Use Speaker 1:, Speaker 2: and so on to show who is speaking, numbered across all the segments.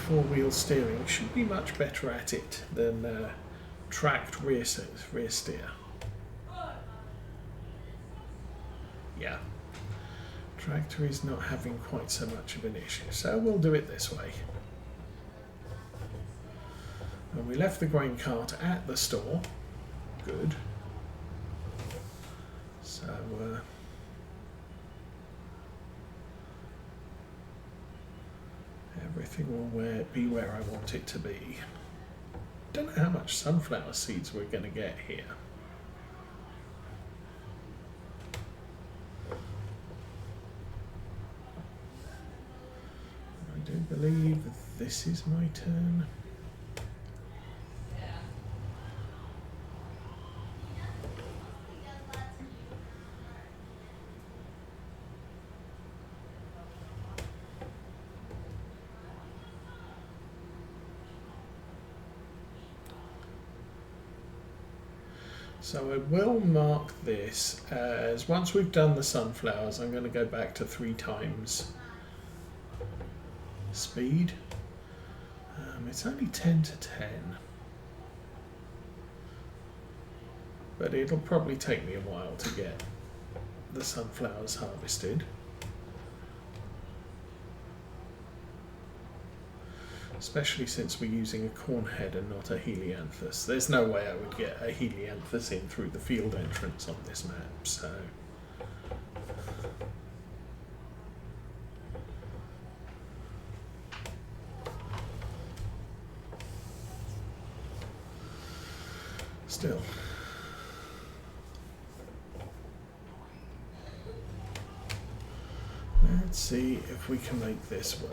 Speaker 1: four-wheel steering should be much better at it than tracked rear steer. Yeah, tractor is not having quite so much of an issue, so we'll do it this way. And we left the grain cart at the store. Good. So everything will be where I want it to be. Don't know how much sunflower seeds we're going to get here. I do believe this is my turn. So I will mark this as, once we've done the sunflowers, I'm going to go back to 3 times speed. It's only 10 to 10. But it'll probably take me a while to get the sunflowers harvested. Especially since we're using a corn head and not a helianthus. There's no way I would get a helianthus in through the field entrance on this map, so... Still. Let's see if we can make this work.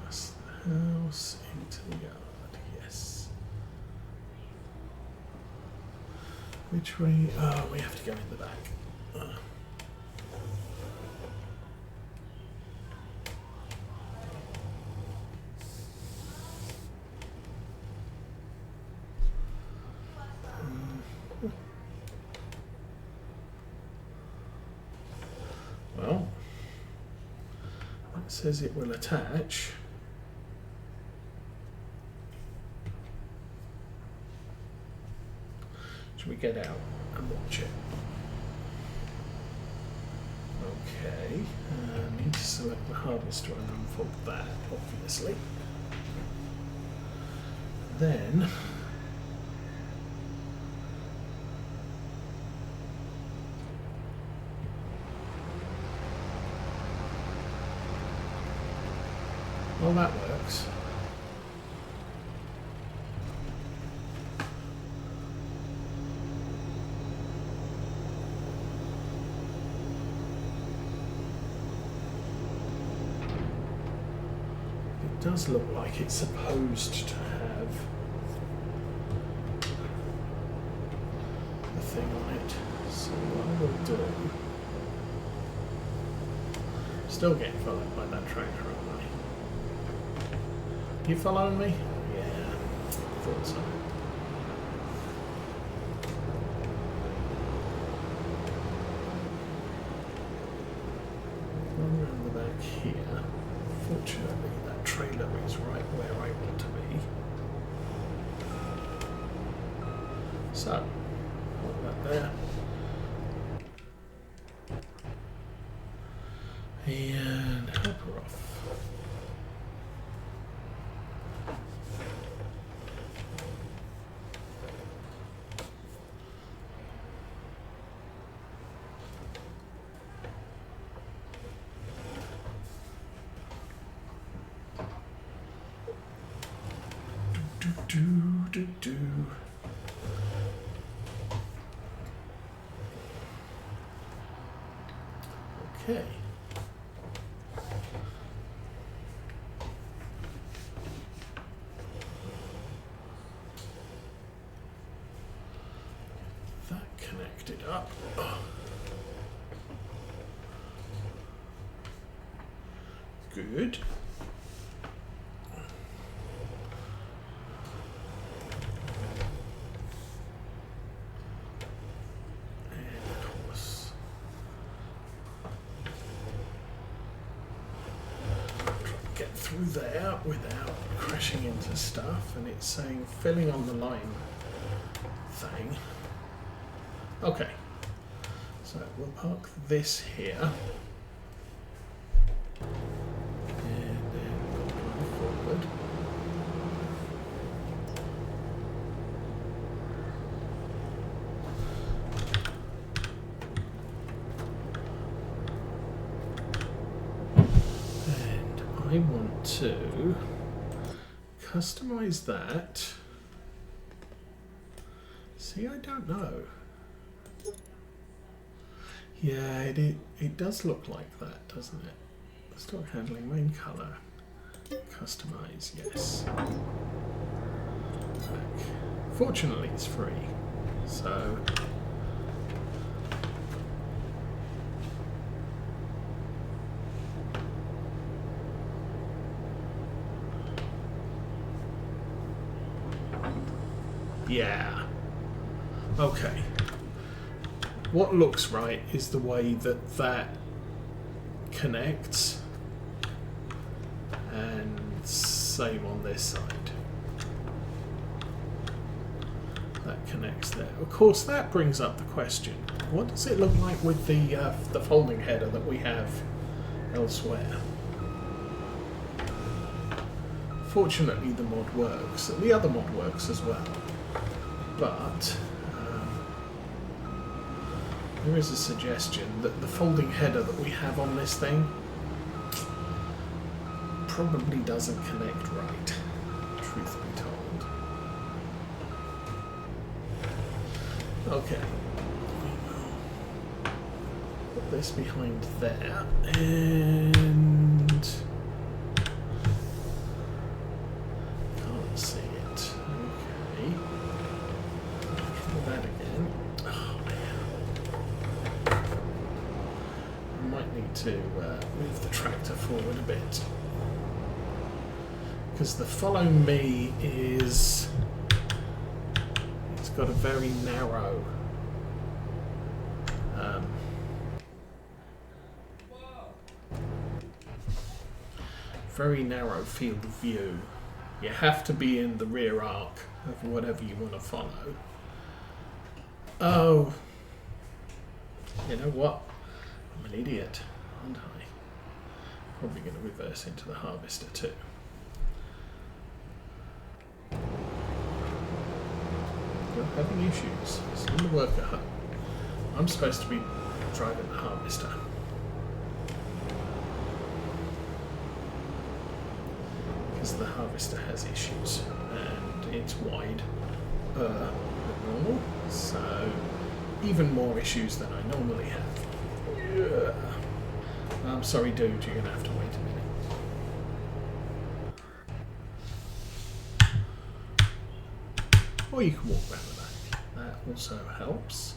Speaker 1: Past the house, into the yard, yes. Which way? Oh, we have to go in the back. Well, it says it will attach. Should we get out and watch it? Okay, need to select the harvester and unfold that, obviously. Then well, that works. It does look like it's supposed to have a thing on it. So what I will do... Still getting followed by that tractor, aren't I? You following me? Yeah, thought so. Going around the back here. Fortunately, that trailer is right where I want to be. So, put that there. And help her off. Do. Okay. That connected up. Good. And of course, through there without crashing into stuff, and it's saying filling on the line thing. Okay, so we'll park this here. And then go forward. I want to customize that. See, I don't know. Yeah, it does look like that, doesn't it? Stock handling, main color, customize, yes. Back. Fortunately, it's free, so. Yeah. Okay. What looks right is the way that that connects, and same on this side. That connects there. Of course, that brings up the question: what does it look like with the folding header that we have elsewhere? Fortunately, the mod works, and the other mod works as well. But there is a suggestion that the folding header that we have on this thing probably doesn't connect right, truth be told. Okay, we will put this behind there, and can't see it. Okay. That again. Oh man. I might need to move the tractor forward a bit. Because the follow me is... it's got a very narrow... very narrow field of view. You have to be in the rear arc of whatever you want to follow. Oh, you know what? I'm an idiot, aren't I? Probably going to reverse into the harvester too. You're having issues. It's in the worker hut. I'm supposed to be driving the harvester. Because the harvester has issues and it's wide. Normal, so even more issues than I normally have. Yeah. I'm sorry, dude, you're gonna have to wait a minute. Or you can walk around the back. That also helps.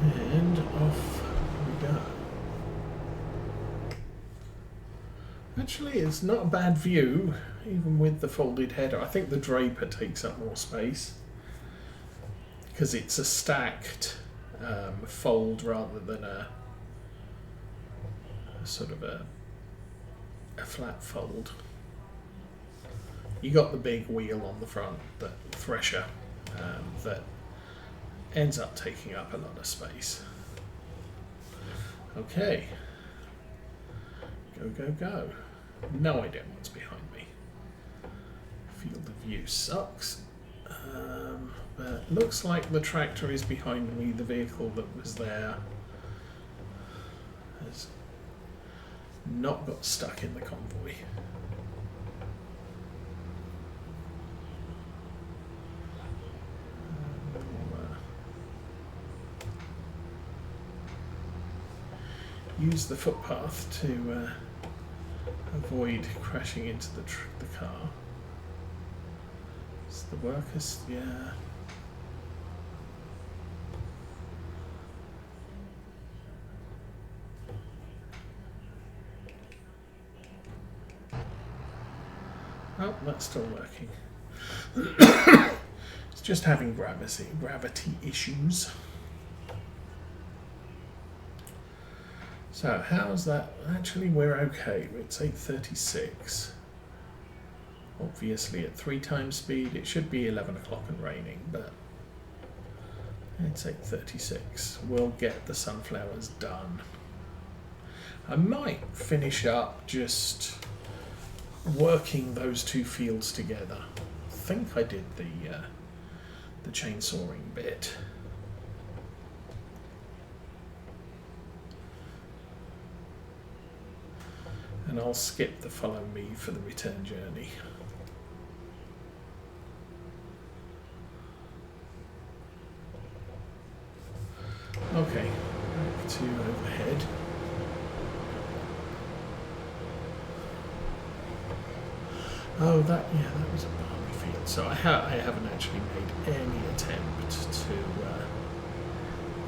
Speaker 1: And off we go. Actually, it's not a bad view, even with the folded header. I think the draper takes up more space because it's a stacked fold rather than a sort of a flat fold. You got the big wheel on the front, the thresher, that ends up taking up a lot of space. Okay. Go, go, go. No idea what's behind me. Field of view sucks. But looks like the tractor is behind me. The vehicle that was there has not got stuck in the convoy. Use the footpath to avoid crashing into the car. It's the workers, yeah. Oh, that's still working. It's just having gravity issues. So how's that? Actually, we're okay. It's 8:36. Obviously, at 3 times speed, it should be 11 o'clock and raining, but it's 8:36. We'll get the sunflowers done. I might finish up just working those two fields together. I think I did the chainsawing bit. And I'll skip the follow me for the return journey. Okay, back to overhead. Oh, that was a barley field. So I haven't actually made any attempt to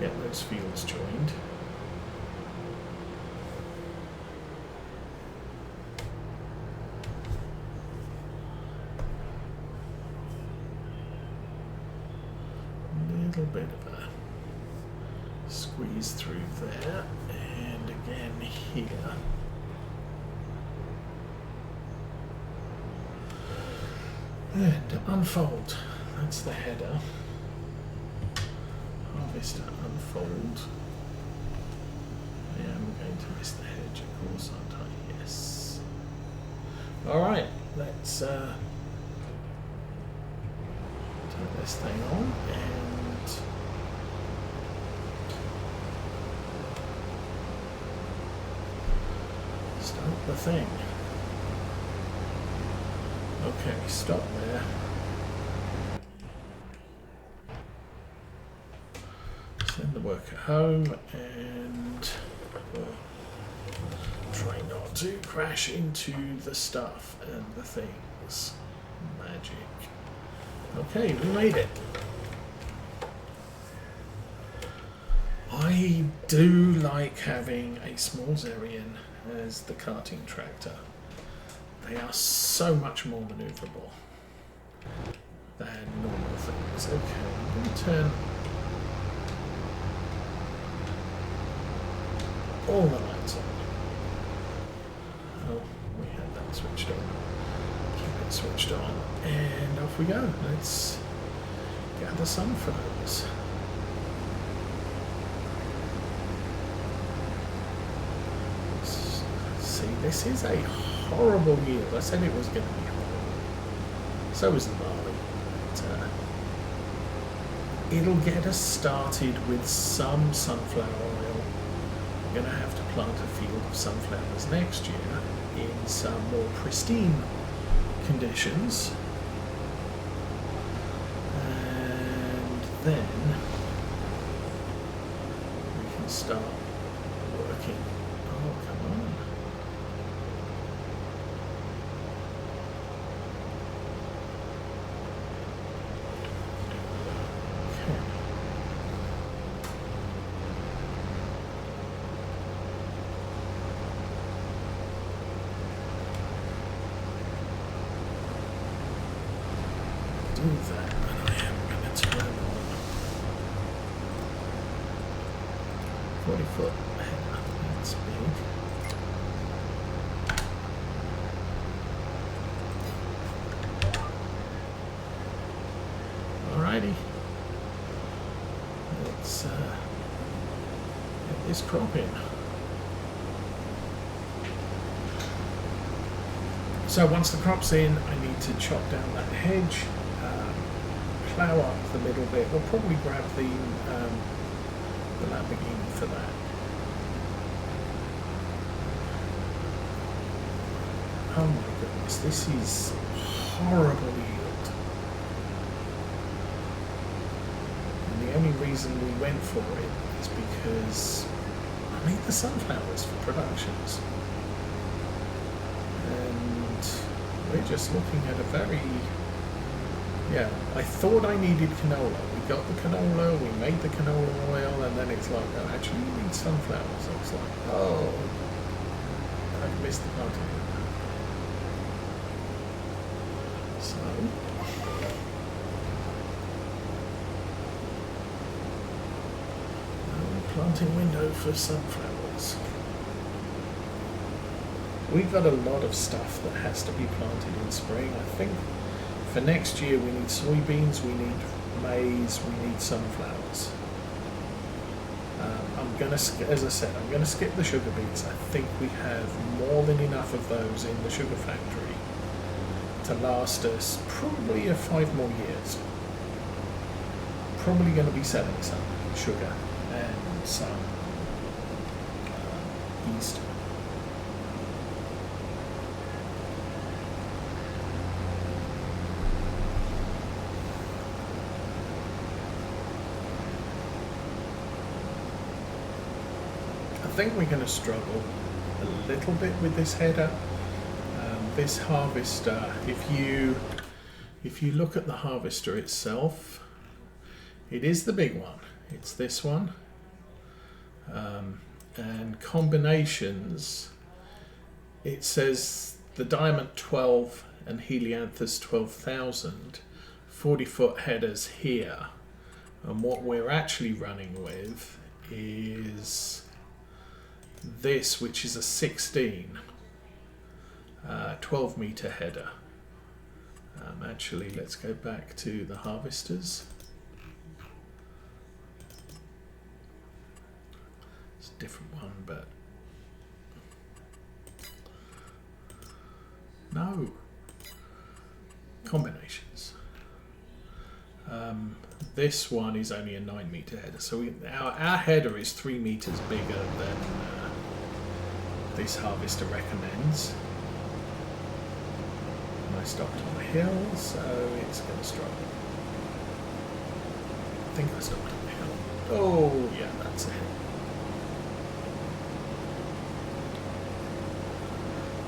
Speaker 1: get those fields joined. Little bit of a squeeze through there, and again here. And unfold, that's the header. Harvester, unfold. I am going to miss the hedge, of course, aren't I? Yes. Alright, let's turn this thing on and start the thing. Okay, stop there. Send the worker home and we'll try not to crash into the stuff and the things. Magic. Okay, we made it. I do like having a small Zerian as the carting tractor. They are so much more manoeuvrable than normal things. Okay, I'm going to turn all the lights on. Oh, we had that switched on. Keep it switched on. And off we go. Let's gather sunflowers. See, this is a horrible yield. I said it was going to be horrible. So is the barley. But, it'll get us started with some sunflower oil. We're going to have to plant a field of sunflowers next year in some more pristine conditions. And then we can start working. Oh, come on. Do that, and I am going to turn on 40-foot header. That's big. Alrighty, let's get this crop in. So once the crop's in, I need to chop down that hedge. Plough up the middle bit. We'll probably grab the Lamborghini for that. Oh my goodness, this is horrible yield. And the only reason we went for it is because I need the sunflowers for productions. And we're just looking at a very... Yeah, I thought I needed canola. We got the canola, we made the canola oil, and then it's like, oh, actually you need sunflowers. I was like, oh, I've missed the part of it. So, planting window for sunflowers. we've got a lot of stuff that has to be planted in spring. I think for next year we need soybeans, we need maize, we need sunflowers. As I said, I'm gonna skip the sugar beets. I think we have more than enough of those in the sugar factory to last us probably 5 more years. Probably going to be selling some sugar and some yeast. I think we're going to struggle a little bit with this header. This harvester, if you look at the harvester itself, it is the big one. It's this one. And combinations, it says the Diamond 12 and Helianthus 12,000 40-foot headers here. And what we're actually running with is this, which is a 16 12-meter header. Actually, let's go back to the harvesters. It's a different one, but no combinations. This one is only a 9-meter header, so our header is 3 meters bigger than this harvester recommends. I stopped on the hill, so it's going to struggle. I think I stopped on the hill. Oh, yeah, that's a hill.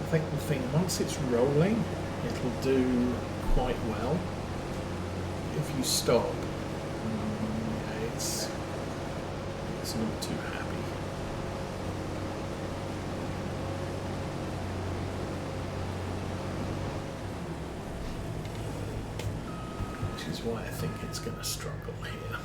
Speaker 1: I think the thing, once it's rolling, it'll do quite well. If you stop, yeah, it's not too happy. Is why I think it's going to struggle here.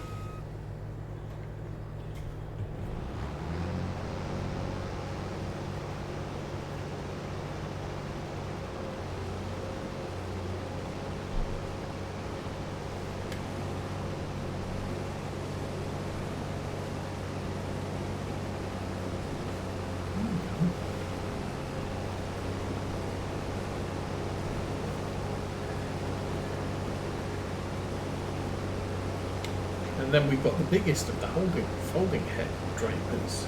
Speaker 1: And then we've got the biggest of the folding head drapers,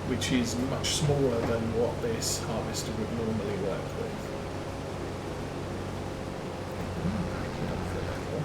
Speaker 1: which is much smaller than what this harvester would normally work with. Back it up a little.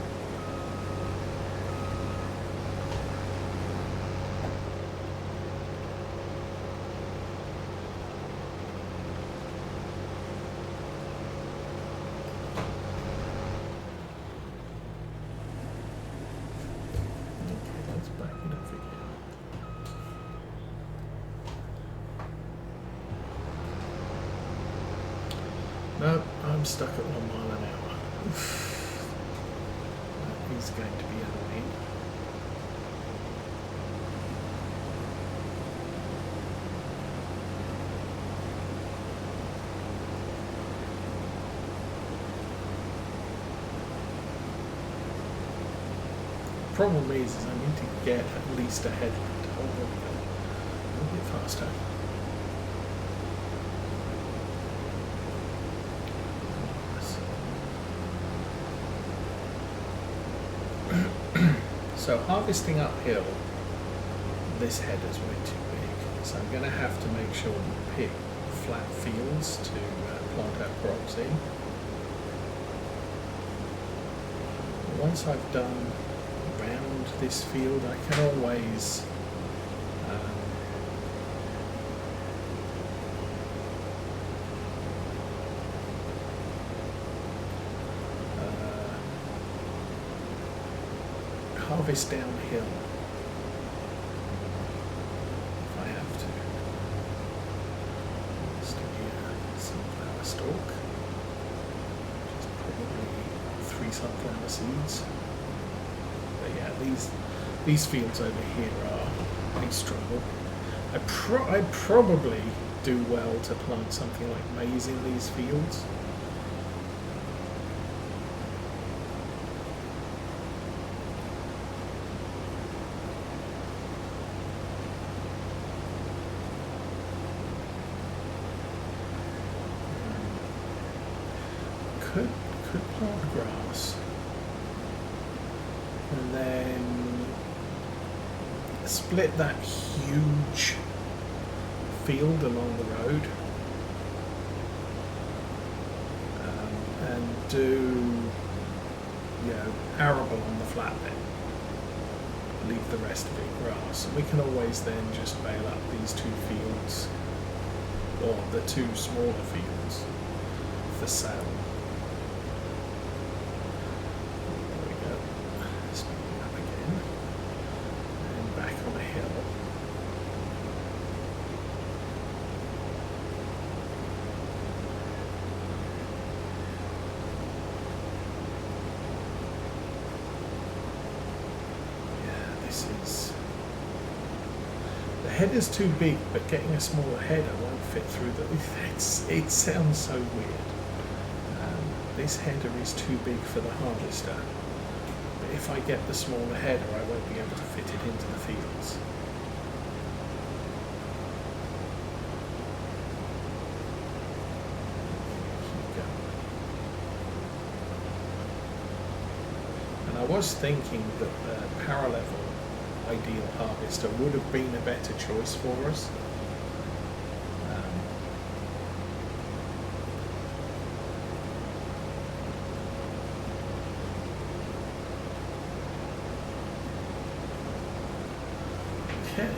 Speaker 1: No, I'm stuck at 1 mile an hour. Oof. That is going to be annoying. The problem is I need to get at least a headland. Oh, there we go. A little bit faster. So harvesting uphill, this header's way too big, so I'm going to have to make sure we pick flat fields to plant our crops in. Once I've done around this field, I can always harvest downhill if I have to. Stick here, sunflower stalk, which is probably 3 sunflower seeds. But yeah, these fields over here are a struggle. I'd probably do well to plant something like maize in these fields. Could plant grass and then split that huge field along the road and do, you know, arable on the flat bit, leave the rest of it grass. And we can always then just bail up these two fields, or the two smaller fields, for sale. There we go. Speeding up again. And back on a hill. The header's too big, but getting a smaller header won't fit through the... It sounds so weird. This header is too big for the harvester, but if I get the smaller header, I won't be able to fit it into the fields. Keep going. And I was thinking that the parallel ideal harvester would have been a better choice for us. Okay.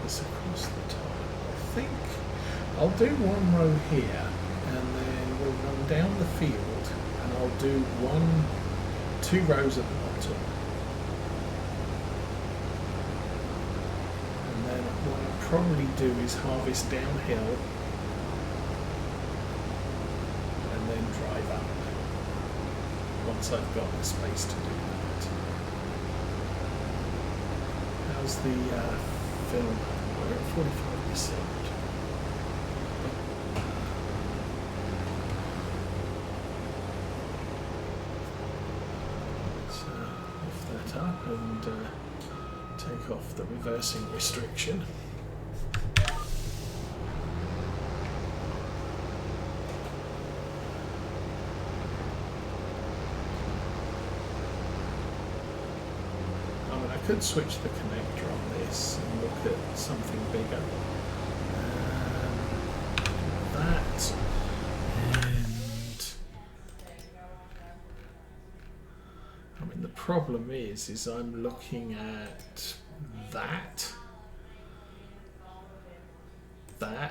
Speaker 1: Across the top. I think I'll do one row here and then we'll run down the field and I'll do two rows at the bottom, and then what I'll probably do is harvest downhill and then drive up once I've got the space to do that. How's the film? We're at 45%. Let's lift that up and take off the reversing restriction. I could switch the connector on this and look at something bigger. That and I mean the problem is I'm looking at that. I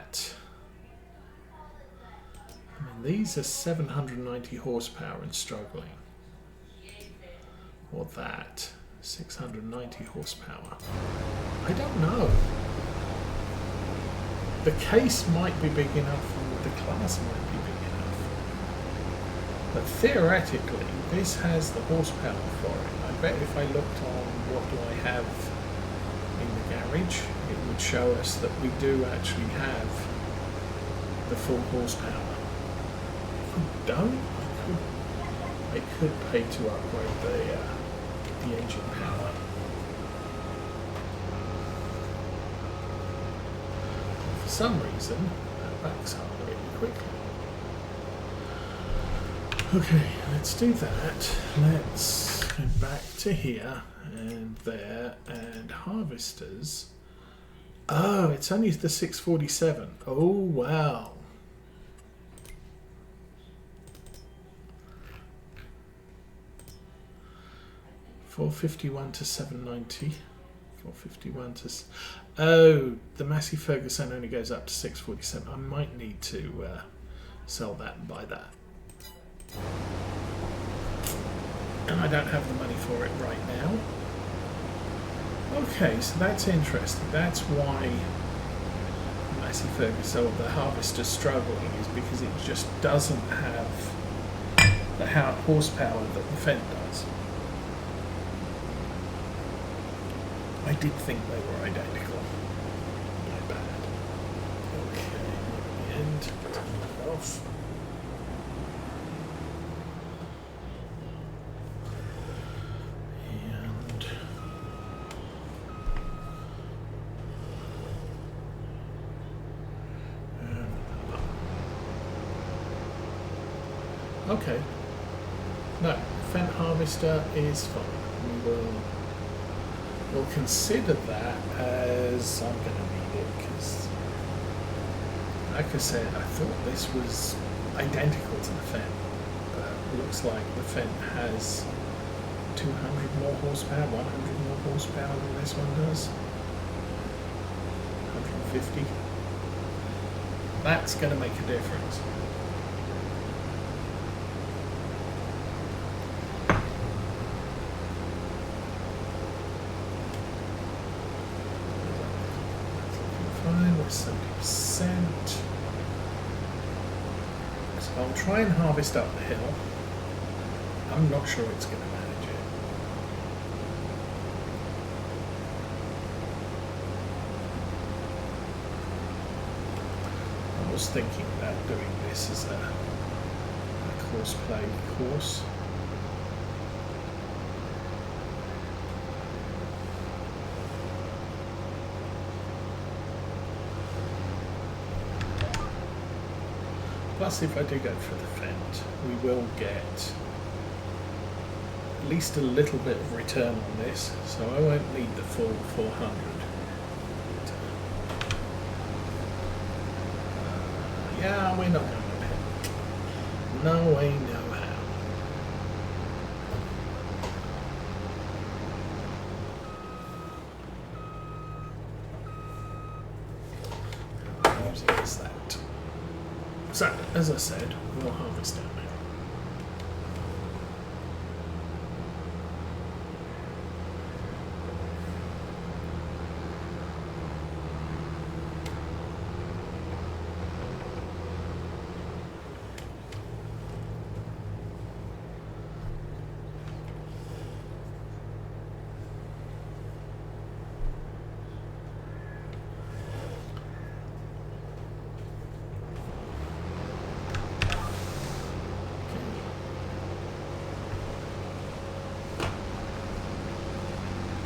Speaker 1: mean these are 790 horsepower and struggling. Or that. 690 horsepower. I don't know. The case might be big enough and the class might be big enough. But theoretically, this has the horsepower for it. I bet if I looked on what do I have in the garage, it would show us that we do actually have the full horsepower. If we don't, I could pay to upgrade the engine power. For some reason, that backs up really quickly. Okay, let's do that. Let's go back to here and there and harvesters. Oh, it's only the 647. Oh, wow. $451 to $790. $451 to... Oh, the Massey Ferguson only goes up to $647. I might need to sell that and buy that. And I don't have the money for it right now. Okay, so that's interesting. That's why Massey Ferguson, or the Harvester struggling, is because it just doesn't have the horsepower that the Fendt does. I did think they were identical. My bad. Okay, and turn that off. Okay. No, Fendt Harvester is fine. We'll consider that as I'm going to need it because, like I said, I thought this was identical to the Fendt, but it looks like the Fendt has 200 more horsepower, 100 more horsepower than this one does. 150. That's going to make a difference. Fine, we're 70%. So I'll try and harvest up the hill. I'm not sure it's going to manage it. I was thinking about doing this as a course-play course. Plus, if I do go for the Fendt, we will get at least a little bit of return on this, so I won't need the full 400. Yeah, we're not going to pit. No way, no how. Using as that. So, as I said, we'll harvest down here.